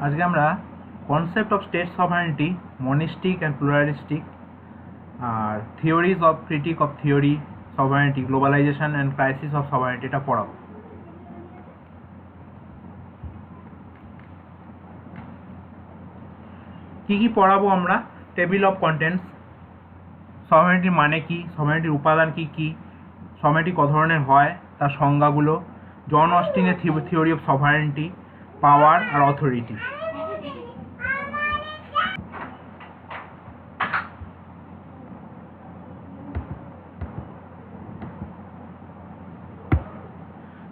আজকে আমরা concept of state sovereignty, monistic and pluralistic, আর theories of critique of theory sovereignty, globalization and crisis of sovereignty এটা পড়াবো। কি পড়াবো আমরা? টেবিল অফ কন্টেন্টস, সভারেনিটির মানে কি, সভারেনিটির উপাদান কি কি, সভারেনিটি কত ধরনের হয়, তার সংজ্ঞাগুলো, জন অস্টিনের থিওরি অফ সভারেনিটি, পাওয়ার আর অথরিটি।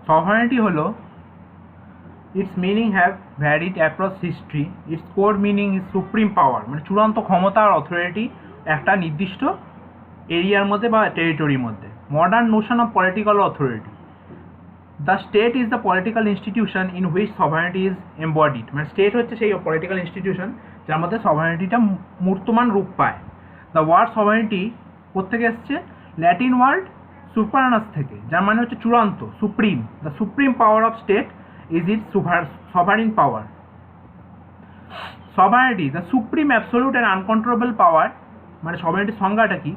সভারেনিটি হলো, its meaning have varied across history. Its core meaning is supreme power, মানে চূড়ান্ত ক্ষমতা আর অথরিটি একটা নির্দিষ্ট এরিয়ার মধ্যে বা টেরিটরির মধ্যে। Modern Notion of political authority, the state is the political institution in which সভারেনিটি is embodied, মানে স্টেট হচ্ছে সেই পলিটিক্যাল ইনস্টিটিউশন যার মধ্যে সভারেনিটিটা মূর্তমান রূপ পায়। দ্য ওয়ার্ড সভারেনিটি কোত্থেকে এসছে? ল্যাটিন ওয়ার্ড সুপারানাস থেকে, যার মানে হচ্ছে চূড়ান্ত, supreme. The supreme power of state is its sovereign power. Sovereignty, the supreme absolute and uncontrollable power, মানে sovereignty সংজ্ঞাটা কি?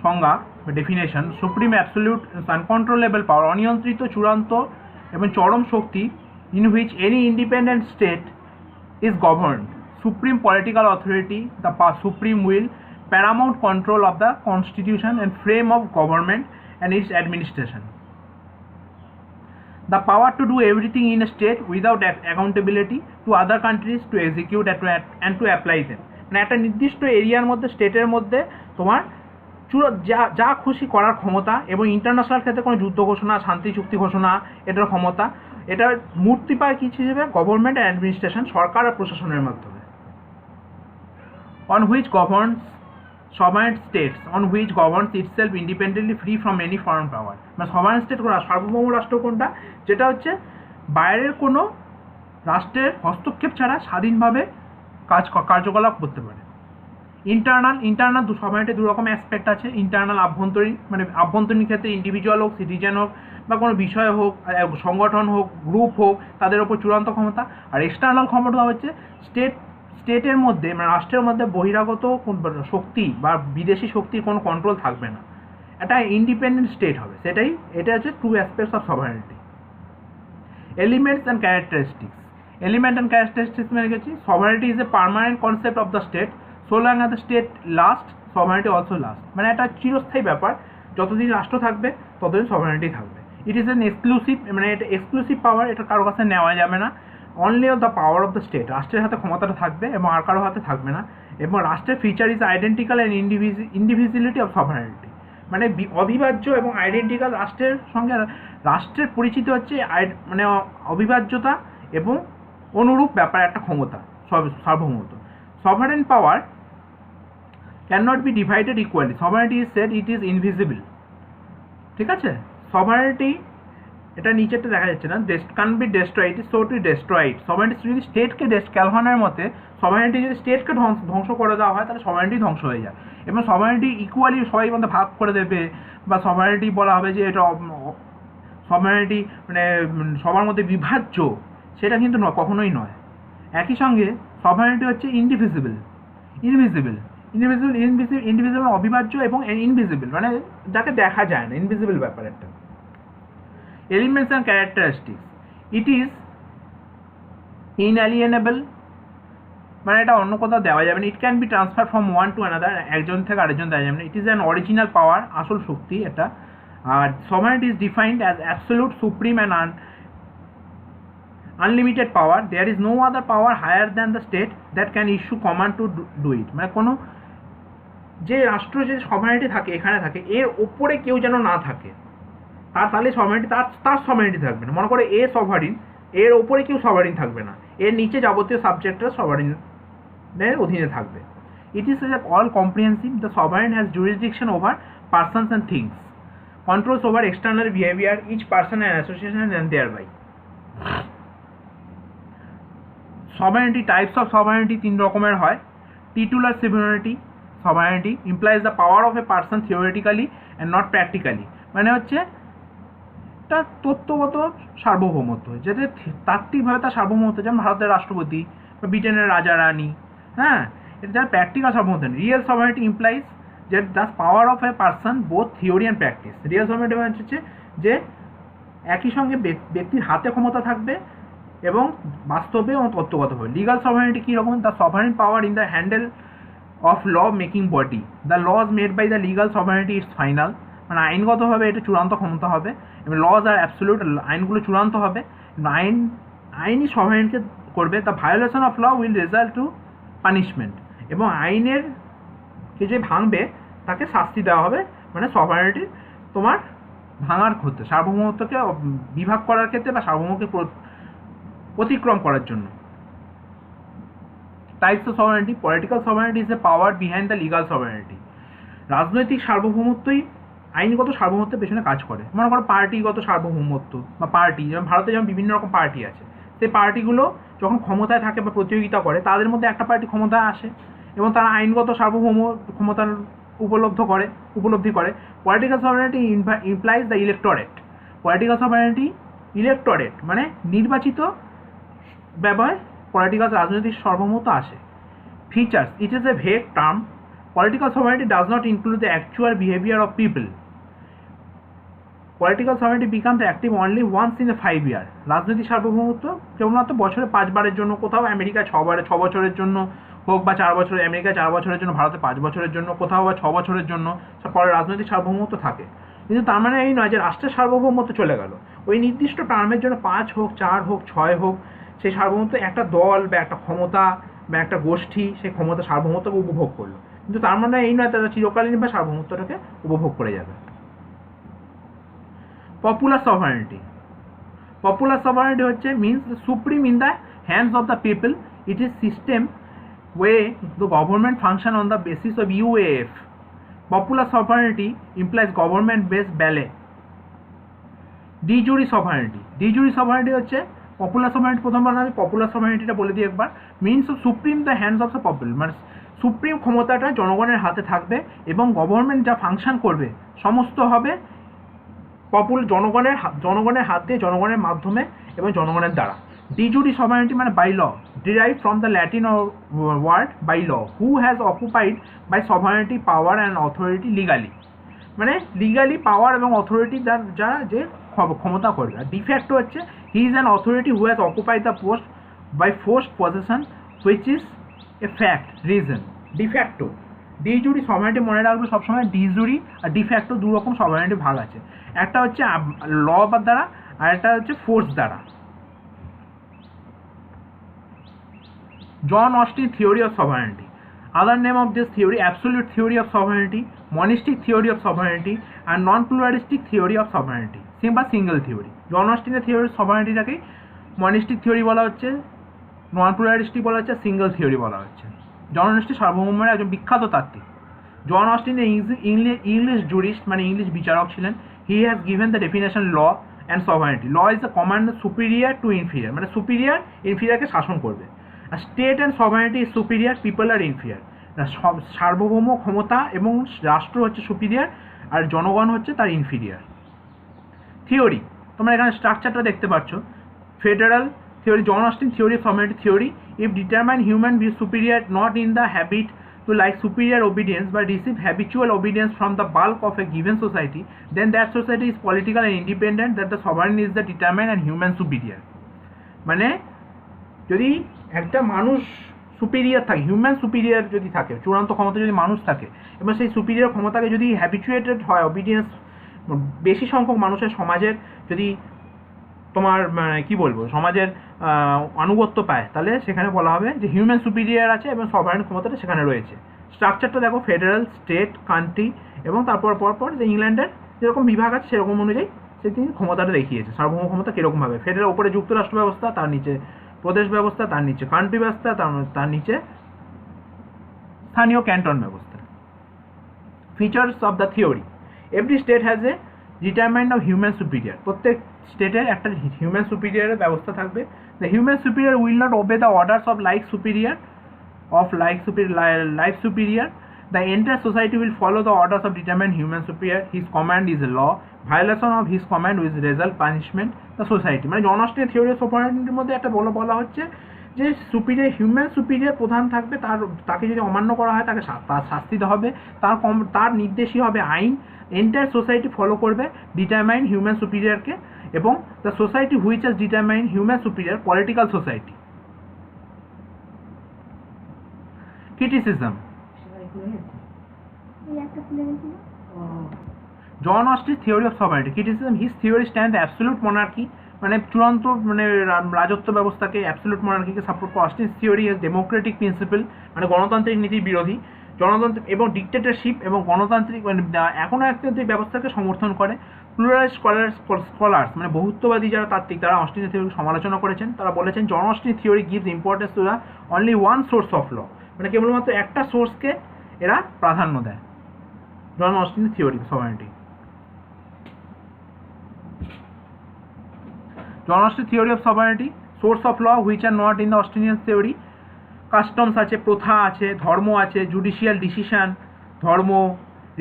সংজ্ঞা বা definition: supreme absolute uncontrollable power, অনিয়ন্ত্রিত চূড়ান্ত এবং চরম শক্তি, in which any independent state is governed, supreme political authority, the supreme will, paramount control of the constitution and frame of government and its administration. The power to do everything in a state without accountability to other countries to execute and to apply them, মানে একটা নির্দিষ্ট এরিয়ার মধ্যে, স্টেটের মধ্যে তোমার যা খুশি করার ক্ষমতা, এবং ইন্টারন্যাশনাল ক্ষেত্রে কোনো যুদ্ধ ঘোষণা, শান্তি চুক্তি ঘোষণা, এটার ক্ষমতা, এটা মূর্তি পায় কিছু হিসেবে গভর্নমেন্ট অ্যান্ড অ্যাডমিনিস্ট্রেশন, সরকার আর প্রশাসনের মাধ্যমে। on which governs sovereign states, on which governs itself independently free from any foreign power, মানে সভারেন স্টেট কোনটা? সার্বভৌম রাষ্ট্র কোনটা? যেটা হচ্ছে বাইরের কোনো রাষ্ট্রের হস্তক্ষেপ ছাড়া স্বাধীনভাবে কার্যকলাপ করতে পারে। ইন্টারনাল সভারেনিটি দু রকম অ্যাসপেক্ট আছে। ইন্টারনাল আভ্যন্তরীণ, মানে আভ্যন্তরীণ ক্ষেত্রে ইন্ডিভিজুয়াল হোক, সিটিজেন হোক, বা কোনো বিষয় হোক, সংগঠন হোক, গ্রুপ হোক, তাদের ওপর চূড়ান্ত ক্ষমতা। আর এক্সটার্নাল ক্ষমতা হচ্ছে স্টেটের মধ্যে, মানে রাষ্ট্রের মধ্যে বহিরাগত শক্তি বা বিদেশি শক্তির কোনো কন্ট্রোল থাকবে না, এটা ইন্ডিপেন্ডেন্ট স্টেট হবে। এটা হচ্ছে two aspects of sovereignty. Elements and characteristics, element and characteristics মানে হচ্ছে sovereignty is a permanent concept of the state, so long as the state last sovereignty also last, মানে একটা চিরস্থায়ী ব্যাপার, যতদিন রাষ্ট্র থাকবে ততদিন সভারেনিটি থাকবে। ইট ইজ অ্যান এক্সক্লুসিভ, মানে এটা এক্সক্লুসিভ পাওয়ার, এটা কারোর কাছে নেওয়া যাবে না। Only of the power of the state, রাষ্ট্রের হাতে ক্ষমতাটা থাকবে এবং আর কারোর হাতে থাকবে না। এবং রাষ্ট্রের feature is identical and indivisibility of sovereignty, মানে অবিভাজ্য এবং আইডেন্টিক্যাল, রাষ্ট্রের সঙ্গে রাষ্ট্রের পরিচিতি হচ্ছে মানে অবিভাজ্যতা এবং অনুরূপ ব্যাপার, একটা ক্ষমতা, সার্বভৌমত্ব। Sovereign power can not be divided equally, sovereignty is said it is invisible. ঠিক আছে, সভারেনিটি, এটা নিচেরটা দেখা যাচ্ছে না, can be destroyed, so to destroyed. Sovereignty যদি স্টেটকে ক্যালভানের মতে, সভারেনিটি যদি স্টেটকে ধ্বংস করে দেওয়া হয় তাহলে সভারেনিটি ধ্বংস হয়ে যায়। এবং সভারেনিটি ইকুয়ালি সবাই মধ্যে ভাগ করে দেবে, বা সভারেনিটি বলা হবে যে এটা সভারেনিটি মানে সবার মধ্যে বিভাজ্য, সেটা কিন্তু কখনোই নয়। একই সঙ্গে সভারেনিটি হচ্ছে ইনভিজিবল, অবিভাজ্য, এবং ইনভিজিবল মানে যাকে দেখা যায় না, ইনভিজিবল ব্যাপার একটা। Elements and characteristics, it is inalienable, মানে এটা অন্য কোথাও দেওয়া যাবে না। It can be transfer from one to another, একজন থেকে আরেকজন দেওয়া যাবে না। It is an original power, আসল শক্তি এটা। আর sovereignty is defined as absolute, supreme and unlimited power. There is no other power higher than the state that can issue command to do it, মানে কোনো যে রাষ্ট্র যে সভারেনিটি থাকে, এখানে থাকে, এর ওপরে কেউ যেন না থাকে, তাহলে সভারেনিটি তার সভারেনিটি থাকবে না। মনে করে এ সভারিন, এর ওপরে কেউ সভারিন থাকবে না, এর নিচে যাবতীয় সাবজেক্টরা সভারিনের অধীনে থাকবে। It is all comprehensive, the sovereign has jurisdiction over persons and things, controls over external behaviour, each person and association and there by. Sovereignty, types of sovereignty তিন রকমের হয়। টিটুলার sovereignty implies the power of a person theoretically and not practically, মানে হচ্ছে একটা তত্ত্বগত সার্বভৌমত্ব, যেটা তাত্ত্বিকভাবে তার সার্বভৌমত্ব, যেমন ভারতের রাষ্ট্রপতি বা ব্রিটেনের রাজা রানী। হ্যাঁ, এটা যার প্র্যাকটিক্যাল সার্বভৌমত্ব। রিয়েল সভারেনিটি ইমপ্লাইজ যে the power of a person both theory and practice. Real সভারেনিটি মানে হচ্ছে যে একই সঙ্গে ব্যক্তির হাতে ক্ষমতা থাকবে এবং বাস্তবে এবং তত্ত্বগতভাবে। লিগাল সভারেনিটি কীরকম? The sovereign power in the handle of law making body, the laws made by the legal sovereignty is final, মানে আইনগতভাবে এটা চূড়ান্ত ক্ষমতা হবে এবং লজ আর অ্যাবসলিউট, আইনগুলো চূড়ান্ত হবে, আইনই সভারেনকে করবে। The violation of law will result to punishment, এবং আইনের কে যে ভাঙবে তাকে শাস্তি দেওয়া হবে, মানে সভারেনিটি তোমার ভাঙার ক্ষেত্রে, সার্বভৌমত্বকে বিভাগ করার ক্ষেত্রে বা সার্বভৌমকে অতিক্রম করার জন্য। Types of সভারেনিটি। Political সভারেনিটি is A power behind the legal সভারেনিটি। রাজনৈতিক সার্বভৌমত্বই আইনগত সার্বভৌমত্বের পেছনে কাজ করে। মনে করো পার্টিগত সার্বভৌমত্ব বা পার্টি, যেমন ভারতে যেমন বিভিন্ন রকম পার্টি আছে, সেই পার্টিগুলো যখন ক্ষমতায় থাকে বা প্রতিযোগিতা করে, তাদের মধ্যে একটা পার্টি ক্ষমতায় আসে এবং তারা আইনগত সার্বভৌম ক্ষমতার উপলব্ধি করে। Political sovereignty implies the electorate. Political sovereignty electorate মানে নির্বাচিত ব্যবহার পলিটিক্যাল রাজনৈতিক সার্বভৌমত্ব আসে। Features. It is a vague term. Political sovereignty does not include the actual behavior of people. Political sovereignty becomes active only once in a 5 year. রাজনৈতিক সার্বভৌমত্ব কেবলমাত্র বছরে 5 বারের জন্য, কোথাও আমেরিকা 6 বছরের জন্য হোক বা 4 বছর, আমেরিকা 4 বছরের জন্য, ভারতে 5 বছরের জন্য, কোথাও বা 6 বছরের জন্য পরে রাজনৈতিক সার্বভৌমত্ব থাকে। কিন্তু তার মানে এই নয় যে রাষ্ট্রের সার্বভৌমত্ব চলে গেল। ওই নির্দিষ্ট টার্মের জন্য 5 হোক, 4 হোক, 6 হোক, সেই সার্বভৌমত্ব একটা দল বা একটা ক্ষমতা বা একটা গোষ্ঠী সেই ক্ষমতা সার্বভৌমত্বকে উপভোগ করলো। কিন্তু তার মানে এই নয় তারা চিরকালীন বা সার্বভৌমত্বটাকে উপভোগ করে যাবে। পপুলার সভারেনিটি। পপুলার সভারেনিটি হচ্ছে means supreme in the hands of the people. It is system way the government function on the basis of UAF. Popular sovereignty implies government base ballot. De jure সভারেনিটি। ডিজুরি সভারেনিটি হচ্ছে পপুলার সভারেনিটি। প্রথমবার আমি popular সভারেনিটিটা বলে দিই একবার। Means of supreme the hands of the people, মানে supreme ক্ষমতাটা জনগণের হাতে থাকবে এবং গভর্নমেন্ট যা ফাংশন করবে সমস্ত হবে জনগণের হাতে, জনগণের মাধ্যমে এবং জনগণের দ্বারা। ডিজুরি সভারেনিটি মানে by law, derive from the Latin word by law, who has occupied by sovereignty power and authority legally, মানে লিগালি পাওয়ার এবং অথরিটি যারা যে ক্ষমতা করবে। আর ডিফ্যাক্টো হচ্ছে he is an authority who has occupied the post by forced position which is a fact reason. De facto. De jure sovereignty মনে রাখবে সবসময়, ডিজুরি আর ডিফ্যাক্টো দু রকম সভারেনিটি ভাগ আছে। একটা হচ্ছে ল দ্বারা আর একটা হচ্ছে ফোর্স দ্বারা। John Austin theory of sovereignty. Other name of this theory, absolute theory of sovereignty, monistic theory of sovereignty, and non-pluralistic theory of sovereignty, বা সিঙ্গেল থিওরি। জন অস্টিনের থিওরি সভারেনিটিটাকেই মনিস্টিক থিওরি বলা হচ্ছে, নন প্লুরালিস্টিক বলা হচ্ছে, সিঙ্গেল থিওরি বলা হচ্ছে। John Austen সার্বভৌমের একজন বিখ্যাত তাত্ত্বিক। জন অস্টিন ইংলিশ জুরিস্ট, মানে ইংলিশ বিচারক ছিলেন। He has given the definition law and sovereignty. Law is the command superior to inferior, মানে সুপিরিয়ার ইনফিরিয়ারকে শাসন করবে। আর state and sovereignty is superior, people আর ইনফিরিয়ার। সার্বভৌম ক্ষমতা এবং রাষ্ট্র হচ্ছে সুপিরিয়ার আর জনগণ হচ্ছে তার ইনফিরিয়ার। থিওরি, তোমরা এখানে স্ট্রাকচারটা দেখতে পাচ্ছ। Federal theory, John Austin theory of sovereignty theory. If determine human be superior not in the habit to like superior obedience but receive habitual obedience from the bulk of a given society, then that society is political and independent, that the sovereign is the determined and human superior. মানে যদি একটা মানুষ superior থাকে, human superior যদি থাকে, চূড়ান্ত ক্ষমতা যদি মানুষ থাকে এবং সেই সুপিরিয়ার ক্ষমতাকে যদি হ্যাবিচুয়েটেড হয়, অবিডিয়েন্স বেশি সংখ্যক মানুষের সমাজের যদি তোমার কি বলবো সমাজের আনুগত্য পায়, তাহলে সেখানে বলা হবে যে হিউম্যান সুপিরিয়ার আছে এবং সভারেন ক্ষমতাটা সেখানে রয়েছে। স্ট্রাকচারটা দেখো, ফেডারেল, স্টেট, কান্ট্রি এবং তারপর পরপর যে ইংল্যান্ডের যেরকম বিভাগ আছে সেরকম অনুযায়ী সে তিনি ক্ষমতাটা দেখিয়েছে, সার্বভৌম ক্ষমতা কীরকমভাবে। ফেডারেল ওপরে যুক্তরাষ্ট্র ব্যবস্থা, তার নিচে প্রদেশ ব্যবস্থা, তার নিচে কান্ট্রি ব্যবস্থা, তার নিচে স্থানীয় ক্যান্টন ব্যবস্থা। Features of the theory. Every state has a determined of human superior. প্রত্যেক স্টেটের একটা হিউম্যান সুপিরিয়ারের ব্যবস্থা থাকবে। The human superior will not ওবে the orders of life superior The entire society will follow the orders of determined human superior. His command is a law. Violation of his command will result punishment the society. মানে জন অস্টিনের theory of সোভারেনিটির মধ্যে একটা বলা হচ্ছে যে superior human superior প্রধান থাকবে, তাকে যদি অমান্য করা হয় তাকে তার শাস্তি দেওয়া হবে, তার নির্দেশই হবে আইন। এন্টায়ার সোসাইটি ফলো করবে ডিটারমাইন হিউম্যান সুপিরিয়রকে, এবং the society which has determine human superior political society. Criticism. John Austin theory of sovereignty. Criticism, his theory stand absolute monarchy, মানে চূড়ান্ত মানে রাজত্ব ব্যবস্থাকে অ্যাবসলিউট মনার্কিকে সাপোর্ট করে। Austin theory is democratic principle, মানে গণতান্ত্রিক নীতির বিরোধী। জনতন্ত্র এবং ডিক্টেটরশিপ এবং গণতান্ত্রিক মানে এখনও একতান্ত্রিক ব্যবস্থাকে সমর্থন করে। প্লুরাল স্কলার্স মানে বহুত্ববাদী যারা তাত্ত্বিক, তারা অস্টিনের থিওরিকে সমালোচনা করেছেন। তারা বলেছেন John Austin theory gives importance to the only one source of law, মানে কেবলমাত্র একটা সোর্সকে এরা প্রাধান্য দেয়। John Austin theory sovereignty. John Austin theory of sovereignty. Source of law which are not in the Austinian theory. Customs আছে, প্রথা আছে, ধর্ম আছে, জুডিশিয়াল ডিসিশন, ধর্ম,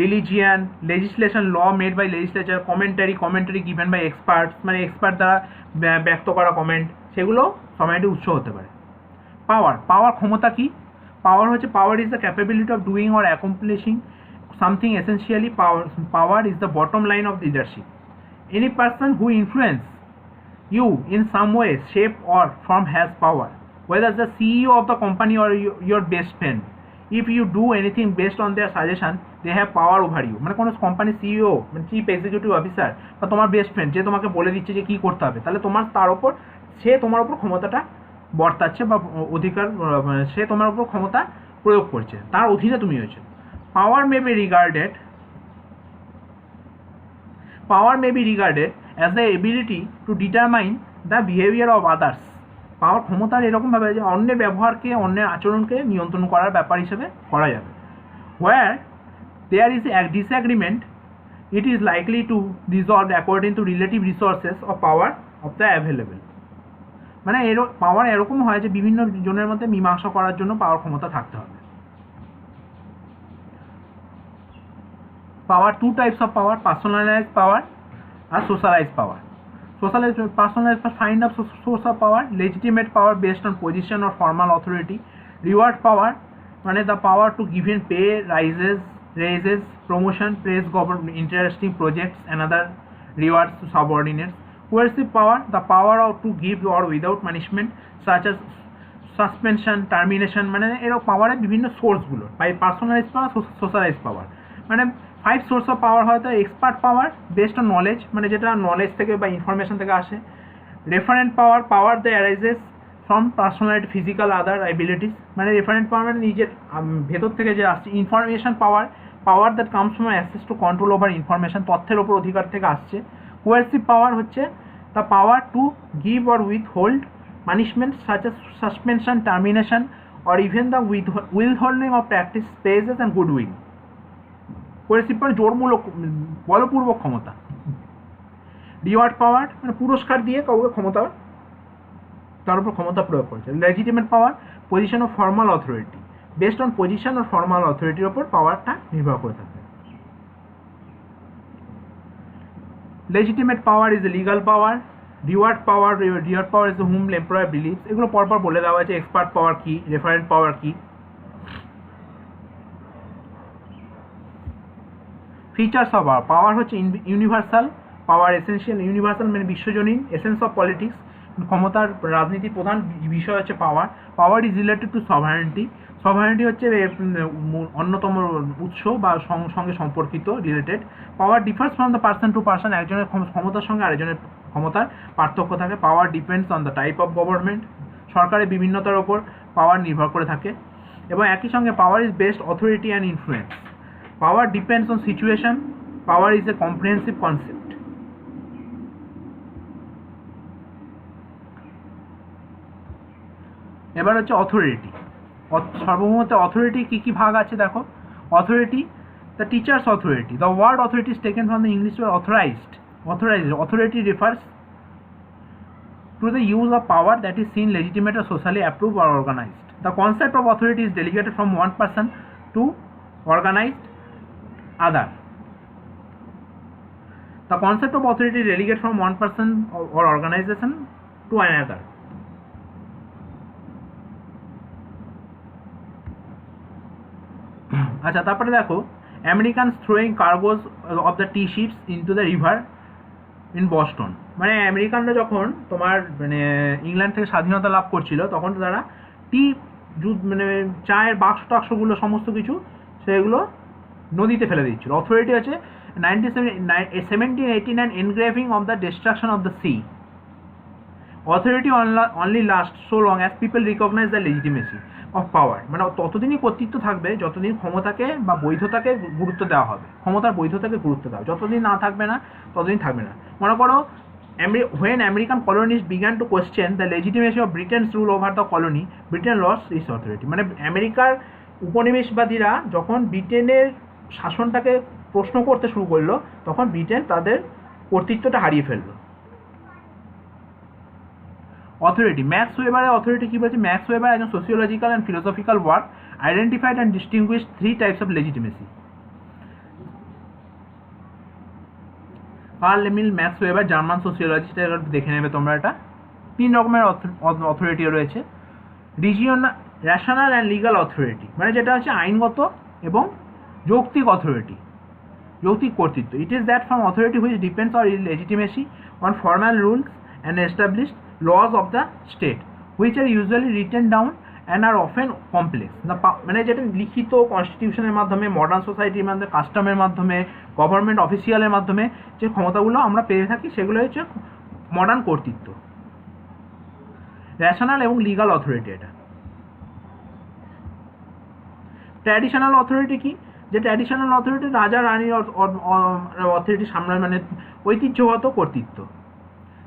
religion, legislation, law made by legislature, commentary given by experts, মানে expert দ্বারা ব্যক্ত করা কমেন্ট, সেগুলো সভারেনিটির উৎস হতে পারে। পাওয়ার ক্ষমতা কি? পাওয়ার হচ্ছে power is the capability of doing or accomplishing something essentially. Power is the bottom line of leadership. Any person who influence you in some way, shape or form has power, whether the CEO of the company or your best friend. If you do anything based on their suggestion, they have power over you. মানে কোনো কোম্পানির CEO মানে chief executive officer বা তোমার best friend যে তোমাকে বলে দিচ্ছে যে কী করতে হবে, তাহলে সে তোমার ওপর ক্ষমতাটা বর্তাচ্ছে বা অধিকার, সে তোমার ওপর ক্ষমতা প্রয়োগ করছে, তার অধীনে তুমি হয়েছে। Power may be regarded as the ability to determine the behavior of others. Power ক্ষমতার এরকমভাবে যে অন্যের ব্যবহারকে, অন্যের আচরণকে নিয়ন্ত্রণ করার ব্যাপার হিসেবে করা যাবে। where there is a disagreement, it is likely to resolve according to relative resources of power of the available. মানে পাওয়ার এরকম হয় যে বিভিন্ন জনের মধ্যে মীমাংসা করার জন্য পাওয়ার ক্ষমতা থাকতে হবে। Power, two types of power, personalize power আর socialize power. Personalized find of source of power, legitimate power based on position or formal authority. Reward power, মানে the power to give in pay, raises, promotion, praise, government, interesting projects and other rewards to subordinates. Coercive power, the power to give or without punishment, such as suspension, termination, মানে এর পাওয়ারের বিভিন্ন সোর্সগুলো। Personalize পাওয়ার, socialise পাওয়ার, মানে 5 source of power হয়তো expert power based on knowledge, মানে যেটা knowledge থেকে বা ইনফরমেশন থেকে আসে। Referent power the arises from personality, physical other abilities, মানে রেফারেন্ট পাওয়ার মানে নিজের ভেতর থেকে যে আসছে। Information power that comes from access to control over information, তথ্যের ওপর অধিকার থেকে আসছে। কোয়ার্সিভ পাওয়ার হচ্ছে the power to give or with hold punishment such as suspension, termination or even the withholding of practice, praises and goodwill. Coercive power জোরমূলক, বলপূর্বক ক্ষমতা। Reward পাওয়ার মানে পুরস্কার দিয়ে কাউকে ক্ষমতা, তার উপর ক্ষমতা প্রয়োগ করেছে। Legitimate power, position of formal authority, based on position of formal অথরিটির ওপর পাওয়ারটা নির্ভর করে থাকে। Legitimate power is a legal power. Reward power is a hmm employer believes. এগুলো পরপর বলে দেওয়া হয়েছে। এক্সপার্ট পাওয়ার কি, রেফারেন্ট পাওয়ার কি। ফিচার্স অফ পাওয়ার হচ্ছে ইউনিভার্সাল পাওয়ার, এসেন্সিয়াল, ইউনিভার্সাল মানে বিশ্বজনীন। এসেন্স অফ পলিটিক্স, ক্ষমতার রাজনীতির প্রধান বিষয় হচ্ছে power. Power is related to sovereignty. Sovereignty হচ্ছে অন্যতম উৎস বা সঙ্গে সম্পর্কিত, related. Power differs from the person to person, একজনের ক্ষমতার সঙ্গে আরেকজনের ক্ষমতার পার্থক্য থাকে। Power depends on the type of government, সরকারের বিভিন্নতার ওপর পাওয়ার নির্ভর করে থাকে। এবং একই সঙ্গে power is best authority and influence. Power depends on situation. Power is a comprehensive concept. এবার হচ্ছে অথরিটি। সর্বমোট অথরিটি কি ভাগ আছে দেখো। Authority, the teacher's authority. The word authority is taken from the English word authorized. Authority refers to the use of power that is seen legitimate or socially approved or organized. The concept of authority is delegated from one person to organized other. The concept of authority delegates from one person or organization to another. আচ্ছা, তারপরে দেখো Americans throwing cargoes of the tea ships into the river in Boston. মানে আমেরিকানরা যখন তোমার মানে England থেকে স্বাধীনতা লাভ করছিল তখন তারা টি মানে চায়ের বাক্স টাক্সগুলো সমস্ত কিছু সেগুলো নদীতে ফেলে দিচ্ছিল। অথরিটি আছে 1789 engraving of the destruction of the sea. Authority only lasts so long as people recognize the legitimacy of power. মানে ততদিনই কর্তৃত্ব থাকবে যতদিন ক্ষমতাকে বা বৈধতাকে গুরুত্ব দেওয়া হবে, ক্ষমতার বৈধতাকে গুরুত্ব দেওয়া, যতদিন না থাকবে না ততদিন থাকবে না। মনে করো when American colonists began to question the legitimacy of Britain's rule over the colony, Britain lost its authority. মানে আমেরিকার উপনিবেশবাদীরা যখন ব্রিটেনের শাসনটাকে প্রশ্ন করতে শুরু করলো তখন ব্রিটেন তাদের কর্তৃত্বটা হারিয়ে ফেললো। অথরিটি, ম্যাক্স ওয়েবারের অথরিটি কী বলছে? ম্যাক্স ওয়েবার একজন sociological and philosophical work identified and distinguish 3 types of legitimacy. Karl Emil Max Weber German sociologist, দেখে নেবে তোমরা। এটা 3 রকমের অথরিটি রয়েছে। রেশনাল অ্যান্ড লিগাল অথরিটি, মানে যেটা হচ্ছে আইনগত এবং যৌক্তিক অথরিটি, যৌক্তিক কর্তৃত্ব। It is that from authority which depends on legitimacy on formal rules and established laws of the state which are usually written down and are often complex. মানে যেটা লিখিত কনস্টিটিউশনের মাধ্যমে, মডার্ন সোসাইটির মাধ্যমে, কাস্টমের মাধ্যমে, গভর্নমেন্ট অফিসিয়ালের মাধ্যমে যে ক্ষমতাগুলো আমরা পেয়ে থাকি সেগুলো হচ্ছে মডার্ন কর্তৃত্ব। রেশনাল এবং লিগাল অথরিটি। এটা ট্র্যাডিশনাল অথরিটি কি? যে ট্র্যাডিশনাল অথরিটি রাজা রানীর অথরিটি সামনে, মানে ঐতিহ্যগত কর্তৃত্ব।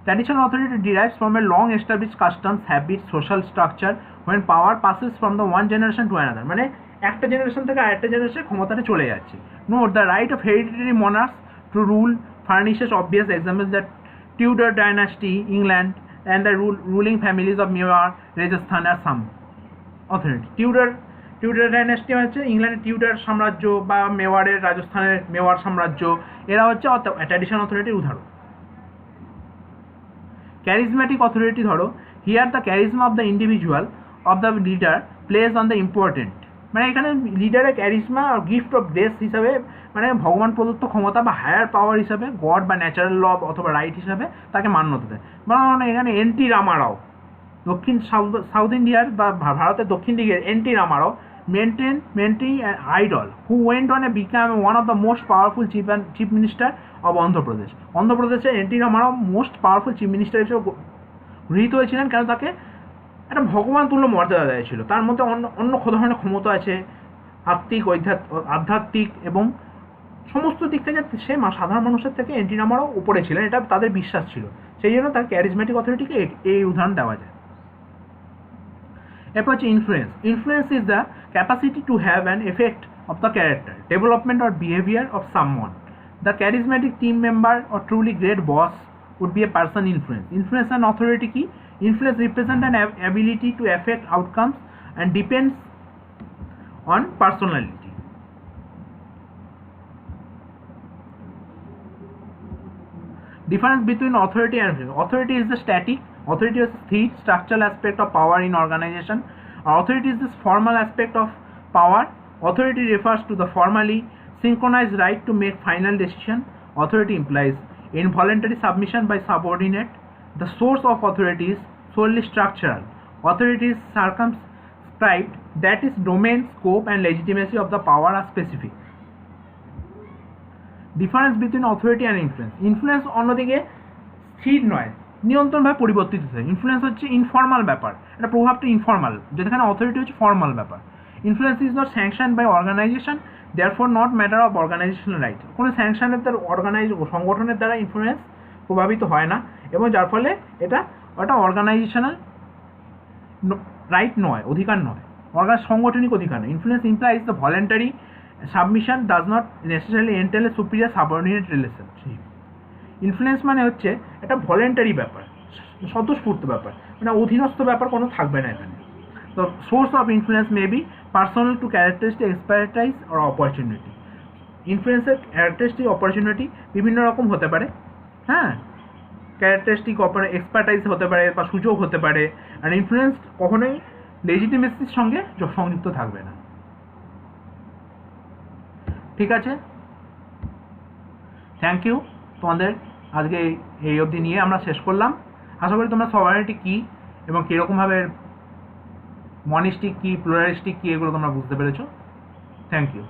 Traditional authority derives from a long established customs, habits, social structure when power passes from the one generation to another. মানে একটা জেনারেশন থেকে আরেকটা জেনারেশন ক্ষমতাটা চলে যাচ্ছে। Note the right of hereditary monarchs to rule furnishes obvious examples that Tudor dynasty, England, and the ruling families of Mewar, Rajasthan are some authority. Tudor dynasty হচ্ছে ইংল্যান্ডের Tudor সাম্রাজ্য বা মেওয়ারের রাজস্থানের মেওয়ার সাম্রাজ্য, এরা হচ্ছে ট্র্যাডিশনাল অথরিটির উদাহরণ। Charismatic authority ধরো, here the charisma of the individual of the leader plays on the important, মানে এখানে লিডারের ক্যারিজমা আর গিফট অফ গ্রেস হিসাবে, মানে ভগবান প্রদত্ত ক্ষমতা বা হায়ার পাওয়ার হিসাবে, গড বা ন্যাচারাল ল অথবা রাইট হিসাবে তাকে মান্যতা দেয়। মানে এখানে এনটি রামারাও, সাউথ ইন্ডিয়ার বা ভারতের দক্ষিণ দিকের N T Ramarao mentee idol who went on a become one of the most powerful chief minister of Andhra Pradesh. অন্ধ্রপ্রদেশে N T Ramarao most powerful chief minister হিসেবে গৃহীত হয়েছিলেন, কেন তাকে একটা ভগবান তুল্য মর্যাদা দেওয়া ছিল। তার মধ্যে অন্য ধরনের ক্ষমতা আছে, আধ্যাত্মিক এবং সমস্ত দিক থেকে সে সাধারণ মানুষের থেকে এনটি রামারাও উপরে ছিলেন, এটা তাদের বিশ্বাস ছিল। সেই জন্য তার ক্যারিজম্যাটিক অথরিটিকে এই উদাহরণ দেওয়া যায়। এরপর হচ্ছে influence. Influence is the capacity to have an effect of the character, development or behaviour of someone. The charismatic team member or truly great boss would be a person influence. Influence and authority key. Influence represent an ability to affect outcomes and depends on personality. Difference between authority and influence. Authority is the static. Authority is the structural aspect of power in organization. Authority is the formal aspect of power. Authority refers to the formally synchronized right to make final decision. Authority implies involuntary submission by subordinate. The source of authority is solely structural. Authority is circumscribed, that is domain, scope and legitimacy of the power are specific. Difference between authority and influence. Influence অন্যদিকে স্থির নয়, নিয়ন্ত্রণভাবে পরিবর্তিত হয়। Influence হচ্ছে informal ব্যাপার, এটা প্রভাবটা informal, যেখানে অথরিটি হচ্ছে ফর্মাল ব্যাপার। Influence is not sanction by organization, therefore not matter of organizational right. কোনো স্যাংশনের দ্বারা সংগঠনের দ্বারা ইনফ্লুয়েন্স প্রভাবিত হয় না, এবং যার ফলে এটা অর্গানাইজেশনাল রাইট নয়, অধিকার নয়, সাংগঠনিক অধিকার নয়। Influence implies the voluntary submission, does not necessarily এন্টেল A superior subordinate relationship. Influence মানে হচ্ছে একটা ভলেন্টারি ব্যাপার, স্বতঃস্ফূর্ত ব্যাপার, মানে অধীনস্থ ব্যাপার কোনো থাকবে না এখানে। তো source of influence may be personal to characteristic expertise or opportunity. ইনফ্লুয়েন্সের ক্যারেক্টারিস্টিক অপরচুনিটি বিভিন্ন রকম হতে পারে, হ্যাঁ, ক্যারেক্টারিস্টিক এক্সপার্টাইজ হতে পারে বা সুযোগ হতে পারে। আর ইনফ্লুয়েন্স কখনোই লেজিটিমেসির সঙ্গে সংযুক্ত থাকবে না। ঠিক আছে, থ্যাংক ইউ। তোমাদের আজকে এই অবধি নিয়ে আমরা শেষ করলাম। আশা করি তোমরা সবারিটি কী এবং কীরকমভাবে মনিস্টিক কী, প্লুরালিস্টিক কী, এগুলো তোমরা বুঝতে পেরেছো। Thank you.